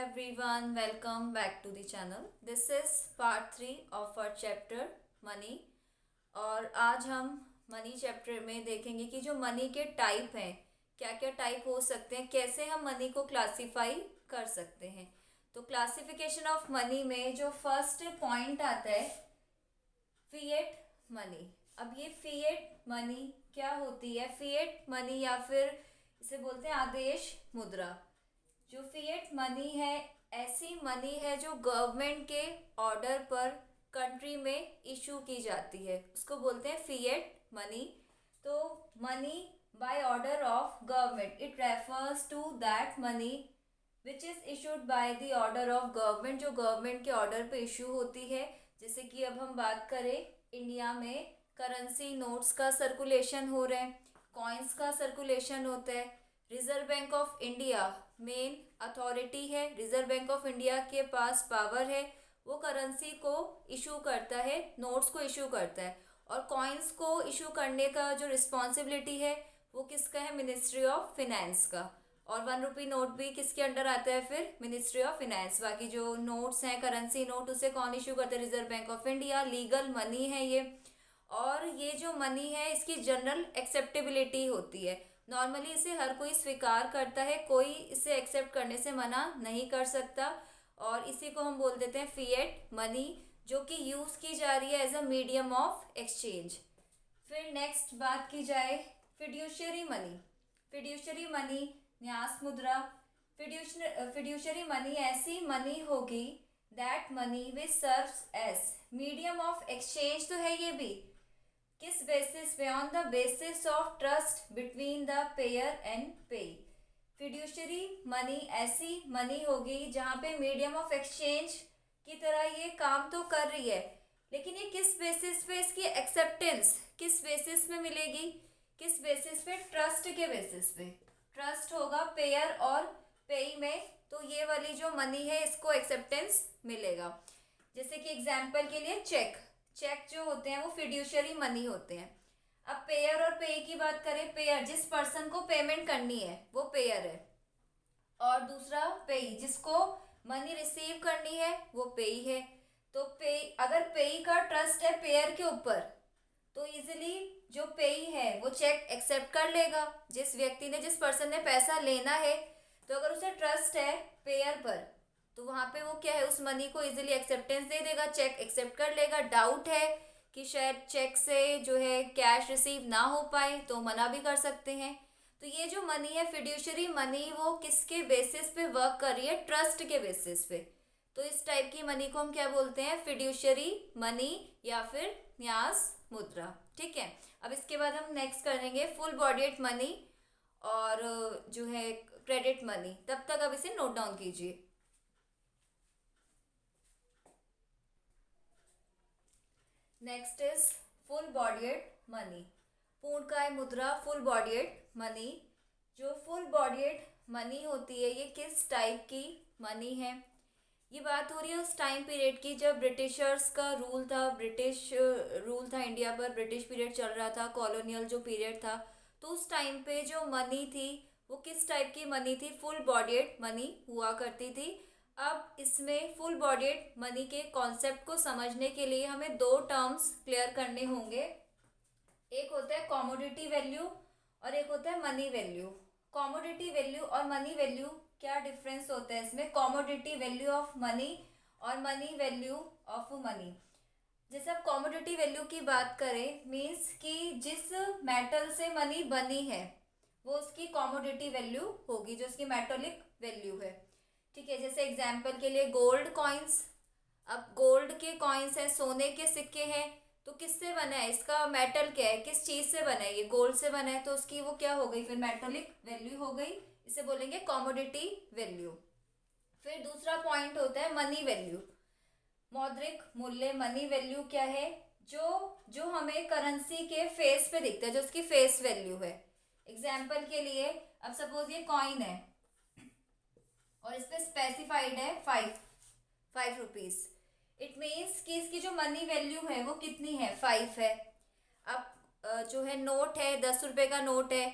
everyone, welcome back to the channel. This is part 3 of our chapter money. और आज हम money chapter में देखेंगे कि जो मनी के टाइप हैं, क्या क्या टाइप हो सकते हैं, कैसे हम मनी को क्लासिफाई कर सकते हैं। तो क्लासिफिकेशन ऑफ मनी में जो फर्स्ट पॉइंट आता है फिएट मनी। अब ये फिएट मनी क्या होती है? फिएट मनी या फिर इसे बोलते हैं आदेश मुद्रा। जो फिएट मनी है ऐसी मनी है जो गवर्नमेंट के ऑर्डर पर कंट्री में इशू की जाती है, उसको बोलते हैं फिएट मनी। तो money by order of government, it refers to that money which is issued by the order of government, जो गवर्नमेंट के ऑर्डर पे इशू होती है। जैसे कि अब हम बात करें इंडिया में करेंसी नोट्स का सर्कुलेशन हो रहा है, कॉइन्स का सर्कुलेशन होता है। Reserve bank of India main authority है, रिजर्व बैंक ऑफ इंडिया के पास पावर है, वो करेंसी को इशू करता है, नोट्स को इशू करता है। और कॉइन्स को इशू करने का जो रिस्पॉन्सिबिलिटी है वो किसका है? मिनिस्ट्री ऑफ फिनेंस का। और 1 रुपी नोट भी किसके अंडर आता है? फिर मिनिस्ट्री ऑफ फिनेंस। बाकी जो नोट्स हैं करेंसी नोट, उसे कौन इशू करता है? Reserve bank of India. Legal money है ये। और ये जो मनी है इसकी जनरल एक्सेप्टेबिलिटी होती है, नॉर्मली इसे हर कोई स्वीकार करता है, कोई इसे एक्सेप्ट करने से मना नहीं कर सकता। और इसी को हम बोल देते हैं फिएट मनी, जो कि यूज़ की जा रही है as a medium of exchange. फिर नेक्स्ट बात की जाए फिड्यूशियरी मनी। फिड्यूशियरी मनी न्यास मुद्रा। फिड्यूशियरी मनी ऐसी मनी होगी that money which serves as medium of exchange. तो है ये भी किस बेसिस पे? On the basis of trust between the payer and payee. Fiduciary money ऐसी मनी होगी जहाँ पे मीडियम ऑफ एक्सचेंज की तरह ये काम तो कर रही है, लेकिन ये किस बेसिस पे, इसकी एक्सेप्टेंस किस बेसिस पे मिलेगी? किस बेसिस पे? ट्रस्ट के बेसिस पे। ट्रस्ट होगा पेयर और पेई में, तो ये वाली जो मनी है इसको एक्सेप्टेंस मिलेगा। जैसे कि एग्जाम्पल के लिए चेक जो होते हैं वो फिड्यूशियरी मनी होते हैं। अब पेयर और पे की बात करें, पेयर जिस पर्सन को पेमेंट करनी है वो पेयर है, और दूसरा पेई जिसको मनी रिसीव करनी है वो पेई है। तो पे अगर पेई का ट्रस्ट है पेयर के ऊपर तो इजीली जो पेई है वो चेक एक्सेप्ट कर लेगा। जिस व्यक्ति ने, जिस पर्सन ने पैसा लेना है, तो अगर उसे ट्रस्ट है पेयर पर तो वहाँ पे वो क्या है, उस मनी को इजीली एक्सेप्टेंस दे देगा, चेक एक्सेप्ट कर लेगा। डाउट है कि शायद चेक से जो है कैश रिसीव ना हो पाए तो मना भी कर सकते हैं। तो ये जो मनी है फिड्यूशरी मनी, वो किसके बेसिस पे वर्क कर रही है? ट्रस्ट के बेसिस पे। तो इस टाइप की मनी को हम क्या बोलते हैं? फिड्यूशरी मनी या फिर न्यास मुद्रा। ठीक है। अब इसके बाद हम नेक्स्ट करेंगे फुल बॉडीड मनी और जो है क्रेडिट मनी। तब तक अब इसे नोट डाउन कीजिए। Next is full bodied money. पूर्णकाय मुद्रा, फुल बॉडीड मनी। जो फुल बॉडीड मनी होती है ये किस टाइप की मनी है? ये बात हो रही है उस टाइम पीरियड की जब ब्रिटिशर्स का रूल था, ब्रिटिश रूल था इंडिया पर, ब्रिटिश पीरियड चल रहा था, कॉलोनियल जो पीरियड था। तो उस टाइम पे जो मनी थी वो किस टाइप की मनी थी? फुल बॉडीड मनी हुआ करती थी। अब इसमें फुल बॉडीड मनी के कॉन्सेप्ट को समझने के लिए हमें दो टर्म्स क्लियर करने होंगे। एक होता है कॉमोडिटी वैल्यू और एक होता है मनी वैल्यू। कॉमोडिटी वैल्यू और मनी वैल्यू, क्या डिफरेंस होता है इसमें? कॉमोडिटी वैल्यू ऑफ मनी और मनी वैल्यू ऑफ मनी। जैसे अब कॉमोडिटी वैल्यू की बात करें, मीन्स कि जिस मेटल से मनी बनी है वो उसकी कॉमोडिटी वैल्यू होगी, जो उसकी मेटोलिक वैल्यू है। ठीक है। जैसे एग्जाम्पल के लिए गोल्ड कॉइन्स। अब गोल्ड के कॉइन्स हैं, सोने के सिक्के हैं, तो किससे बना है? इसका मेटल क्या है, किस चीज़ से बना है? ये गोल्ड से बना है, तो उसकी वो क्या हो गई? फिर मेटोलिक वैल्यू हो गई, इसे बोलेंगे कॉमोडिटी वैल्यू। फिर दूसरा पॉइंट होता है मनी वैल्यू, मौद्रिक मूल्य। मनी वैल्यू क्या है? जो जो हमें करेंसी के फेस पे दिखता है, जो उसकी फेस वैल्यू है। एग्जाम्पल के लिए अब सपोज ये कॉइन है और इस पे स्पेसिफाइड है 5 रुपीज। इट मीन्स कि इसकी जो मनी वैल्यू है वो कितनी है? 5 है। अब जो है नोट है, 10 रुपए का नोट है,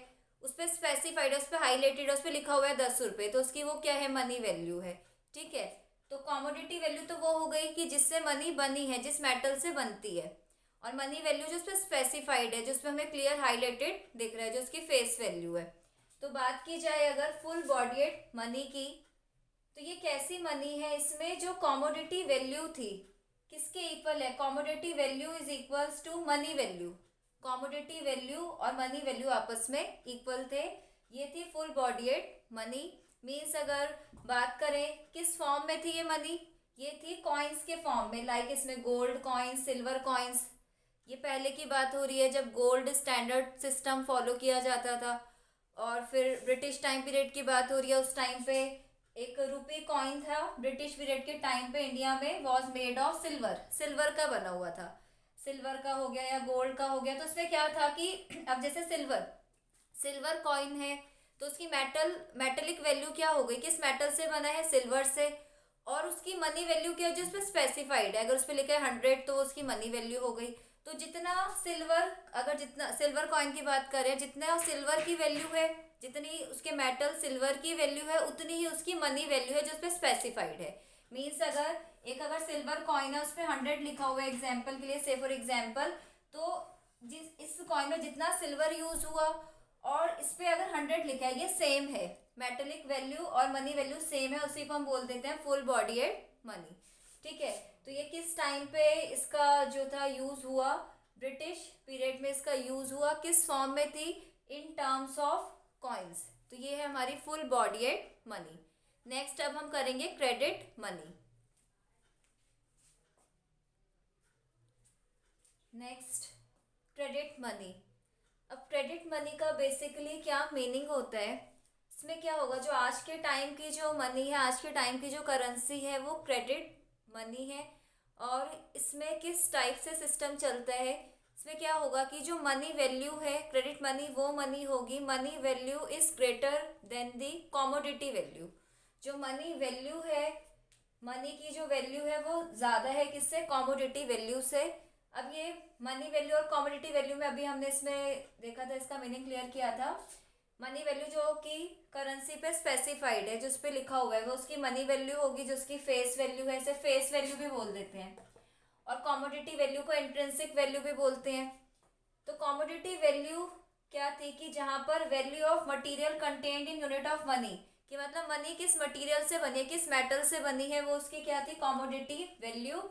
उस पर स्पेसिफाइड है, उस पर हाईलाइटेड है, उस पर लिखा हुआ है 10 रुपये, तो उसकी वो क्या है? मनी वैल्यू है। ठीक है। तो कॉमोडिटी वैल्यू तो वो हो गई कि जिससे मनी बनी है, जिस मेटल से बनती है। और मनी वैल्यू जो उसमें स्पेसिफाइड है, जो उसमें हमें क्लियर हाईलाइटेड दिख रहा है, जो उसकी फेस वैल्यू है। तो बात की जाए अगर फुल बॉडीड मनी की, तो ये कैसी मनी है, इसमें जो कॉमोडिटी वैल्यू थी किसके इक्वल है, commodity value is equals to money value. Commodity value और मनी वैल्यू आपस में इक्वल थे। ये थी फुल बॉडीड मनी। मीन्स अगर बात करें किस फॉर्म में थी ये मनी, ये थी कॉइन्स के फॉर्म में, लाइक इसमें गोल्ड कॉइन्स, सिल्वर कॉइन्स। ये पहले की बात हो रही है जब गोल्ड स्टैंडर्ड सिस्टम फॉलो किया जाता था। और फिर ब्रिटिश टाइम पीरियड की बात हो रही है, उस टाइम पे एक रुपी कॉइन था ब्रिटिश पीरियड के टाइम पे इंडिया में, was made of silver, silver का बना हुआ था। सिल्वर का हो गया या गोल्ड का हो गया, तो उसमें क्या था कि अब जैसे सिल्वर, सिल्वर कॉइन है तो उसकी मेटलिक वैल्यू क्या हो गई, किस मेटल से बना है, सिल्वर से। और उसकी मनी वैल्यू क्या है, जो उस पर स्पेसिफाइड है, अगर उस पर लिखा है 100 तो उसकी मनी वैल्यू हो गई। तो जितना सिल्वर, अगर जितना सिल्वर कॉइन की बात करें, जितना सिल्वर की वैल्यू है, जितनी उसके मेटल सिल्वर की वैल्यू है, उतनी ही उसकी मनी वैल्यू है जो उस पर स्पेसिफाइड है। मीन्स अगर सिल्वर कॉइन है, उस पर 100 लिखा हुआ है एग्जाम्पल के लिए, से फॉर एग्जाम्पल, तो जिस इस कॉइन में जितना सिल्वर यूज हुआ और इस पे अगर 100 लिखा है, ये सेम है, मेटेलिक वैल्यू और मनी वैल्यू सेम है, उसी को हम बोल देते हैं फुल बॉडीड मनी। ठीक है। तो ये किस टाइम पे इसका जो था यूज हुआ, ब्रिटिश पीरियड में इसका यूज हुआ, किस फॉर्म में थी, इन टर्म्स ऑफ कॉइन्स। तो ये है हमारी फुल बॉडीड मनी। नेक्स्ट अब हम करेंगे credit money. Next credit money. अब क्रेडिट मनी का बेसिकली क्या मीनिंग होता है, इसमें क्या होगा, जो आज के टाइम की जो मनी है, आज के टाइम की जो करेंसी है, वो क्रेडिट मनी है। और इसमें किस टाइप से सिस्टम चलता है, इसमें क्या होगा कि जो मनी वैल्यू है, क्रेडिट मनी वो मनी होगी, money value is greater than the commodity value. जो मनी वैल्यू है, मनी की जो वैल्यू है वो ज़्यादा है किससे, कॉमोडिटी वैल्यू से। अब ये मनी वैल्यू और कॉमोडिटी वैल्यू में अभी हमने इसमें देखा था, इसका मीनिंग क्लियर किया था। मनी वैल्यू जो कि करेंसी पे स्पेसिफाइड है, जो उस पर लिखा हुआ है, वो उसकी मनी वैल्यू होगी, जो उसकी फेस वैल्यू है, इसे फेस वैल्यू भी बोल देते हैं। और कॉमोडिटी वैल्यू को इंट्रिंसिक वैल्यू भी बोलते हैं। तो कॉमोडिटी वैल्यू क्या थी कि जहाँ पर value of material contained in unit of money, कि मतलब मनी किस मटेरियल से बनी है, किस मेटल से बनी है, वो उसकी क्या थी, कॉमोडिटी वैल्यू।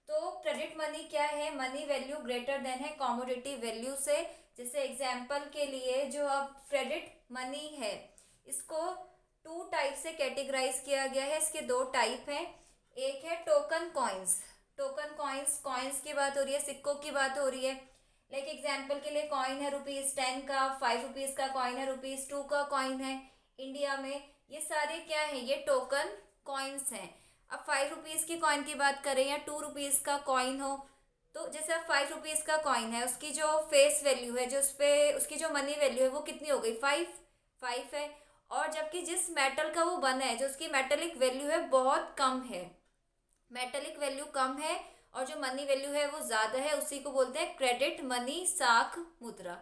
तो क्रेडिट मनी क्या है, मनी वैल्यू ग्रेटर देन है कॉमोडिटी वैल्यू से। जैसे एग्जाम्पल के लिए जो अब क्रेडिट मनी है, इसको टू टाइप से कैटेगराइज किया गया है, इसके दो टाइप हैं। एक है token coins. Token coins, coins की बात हो रही है, सिक्कों की बात हो रही है। लाइक एग्जाम्पल के लिए कॉइन है ₹10 का, ₹5 का कॉइन है, ₹2 का कॉइन है इंडिया में। ये सारे क्या है, ये टोकन कॉइन्स हैं। अब ₹5 की कॉइन की बात करें या ₹2 का कॉइन हो, तो जैसे अब ₹5 का कॉइन है, उसकी जो फेस वैल्यू है, जो उस पर उसकी जो मनी वैल्यू है, वो कितनी हो गई, 5 है। और जबकि जिस मेटल का वो बना है, जो उसकी मेटेलिक वैल्यू है, बहुत कम है, मेटेलिक वैल्यू कम है और जो मनी वैल्यू है वो ज़्यादा है, उसी को बोलते हैं क्रेडिट मनी, साख मुद्रा।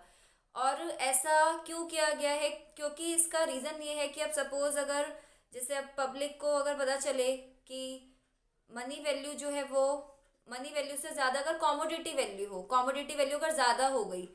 और ऐसा क्यों किया गया है, क्योंकि इसका रीज़न ये है कि अब सपोज अगर जैसे अब पब्लिक को अगर पता चले कि मनी वैल्यू जो है वो मनी वैल्यू से ज़्यादा अगर कॉमोडिटी वैल्यू हो, कॉमोडिटी वैल्यू अगर ज़्यादा हो गई,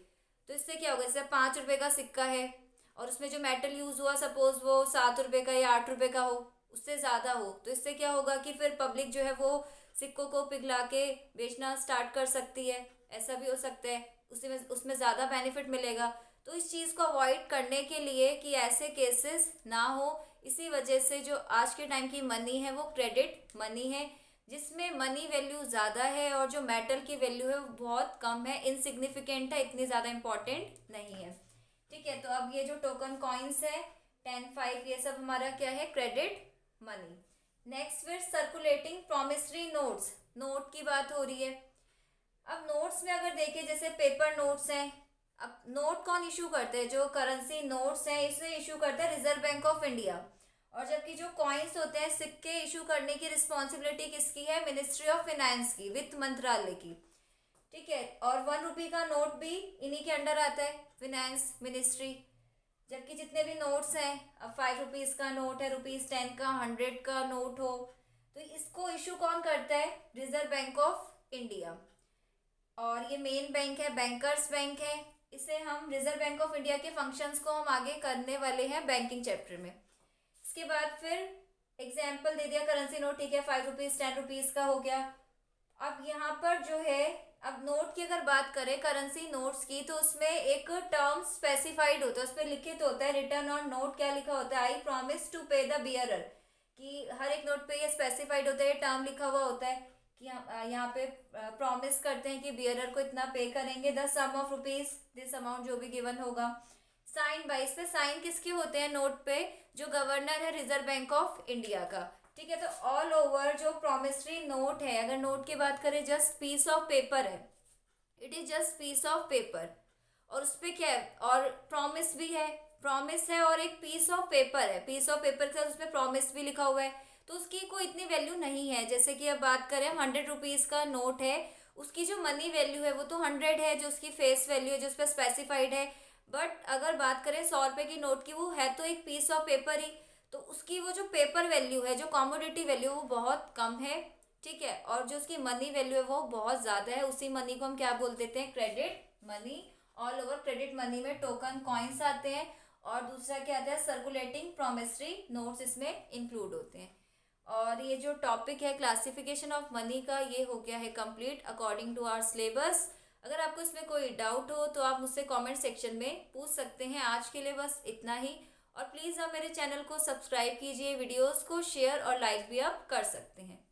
तो इससे क्या होगा, जैसे ₹5 का सिक्का है और उसमें जो मेटल यूज़ हुआ सपोज वो ₹7 का या ₹8 का हो, उससे ज़्यादा हो, तो इससे क्या होगा कि फिर पब्लिक जो है वो सिक्कों को पिघला के बेचना स्टार्ट कर सकती है, ऐसा भी हो सकता है, उसी में उसमें ज़्यादा बेनिफिट मिलेगा। तो इस चीज़ को अवॉइड करने के लिए कि ऐसे केसेस ना हो, इसी वजह से जो आज के टाइम की मनी है वो क्रेडिट मनी है, जिसमें मनी वैल्यू ज़्यादा है और जो मेटल की वैल्यू है वो बहुत कम है, इनसिग्निफिकेंट है, इतनी ज़्यादा इंपॉर्टेंट नहीं है। ठीक है। तो अब ये जो टोकन कॉइन्स है 10, 5, ये सब हमारा क्या है, क्रेडिट मनी। नेक्स्ट फिर सर्कुलेटिंग प्रोमिसरी नोट्स, नोट की बात हो रही है। अब नोट्स में अगर देखें, जैसे पेपर नोट्स हैं, अब नोट कौन इशू करते हैं, जो करेंसी नोट्स हैं इसे इशू करता है रिजर्व बैंक ऑफ इंडिया। और जबकि जो कॉइन्स होते हैं, सिक्के इशू करने की रिस्पॉन्सिबिलिटी किसकी है, मिनिस्ट्री ऑफ फिनेंस की, वित्त मंत्रालय की। ठीक है। और ₹1 का नोट भी इन्हीं के अंडर आता है, फिनेंस मिनिस्ट्री। जबकि जितने भी नोट्स हैं, अब 5 रुपीज़ का नोट है, ₹10 का, 100 का नोट हो, तो इसको इशू कौन करता है? Reserve bank of India. और ये मेन बैंक है, बैंकर्स बैंक है। इसे हम रिजर्व बैंक ऑफ इंडिया के फंक्शंस को हम आगे करने वाले हैं बैंकिंग चैप्टर में। इसके बाद फिर एग्जाम्पल दे दिया करेंसी नोट, ठीक है, 5 रुपीज़ 10 रुपीज़ का हो गया। अब यहाँ पर जो है, अब नोट की अगर बात करें करेंसी नोट्स की, तो उसमें एक टर्म स्पेसिफाइड होता है, उस पर लिखित होता है रिटर्न ऑन नोट। क्या लिखा होता है? आई प्रॉमिस टू पे द बियरर। कि हर एक नोट पे ये स्पेसिफाइड होता है, टर्म लिखा हुआ होता है कि यहाँ पे प्रॉमिस करते हैं कि बियरर को इतना पे करेंगे, the sum of rupees, this amount जो भी गिवन होगा। साइन बाई, इस पे साइन किसके होते हैं नोट पे? जो गवर्नर है रिजर्व बैंक ऑफ इंडिया का, ठीक है। तो ऑल ओवर जो प्रोमिसरी नोट है, अगर नोट की बात करें, just piece of paper it, is just जस्ट पीस ऑफ पेपर। और उस पर क्या है? और प्रॉमिस भी है, प्रॉमिस है और एक पीस ऑफ पेपर है, पीस ऑफ पेपर के साथ उसमें प्रॉमिस भी लिखा हुआ है, तो उसकी कोई इतनी वैल्यू नहीं है। जैसे कि अब बात करें, हम 100 रुपीज़ का नोट है, उसकी जो मनी वैल्यू है वो तो 100 है, जो उसकी फेस वैल्यू है, जो उस पर स्पेसिफाइड है। बट अगर बात करें 100 रुपये की नोट की, वो है तो एक पीस ऑफ पेपर ही, तो उसकी वो जो पेपर वैल्यू है, जो कॉमोडिटी वैल्यू, वो बहुत कम है, ठीक है। और जो उसकी मनी वैल्यू है वो बहुत ज़्यादा है। उसी मनी को हम क्या बोल देते हैं? Credit money. All over credit money में टोकन कॉइन्स आते हैं, और दूसरा क्या आता है? सर्कुलेटिंग प्रोमिसरी नोट्स इसमें इंक्लूड होते हैं। और ये जो टॉपिक है क्लासिफिकेशन ऑफ मनी का, ये हो गया है complete according to our syllabus. अगर आपको इसमें कोई डाउट हो तो आप मुझसे कमेंट सेक्शन में पूछ सकते हैं। आज के लिए बस इतना ही, और प्लीज़ आप मेरे चैनल को सब्सक्राइब कीजिए, वीडियोस को शेयर और लाइक भी आप कर सकते हैं।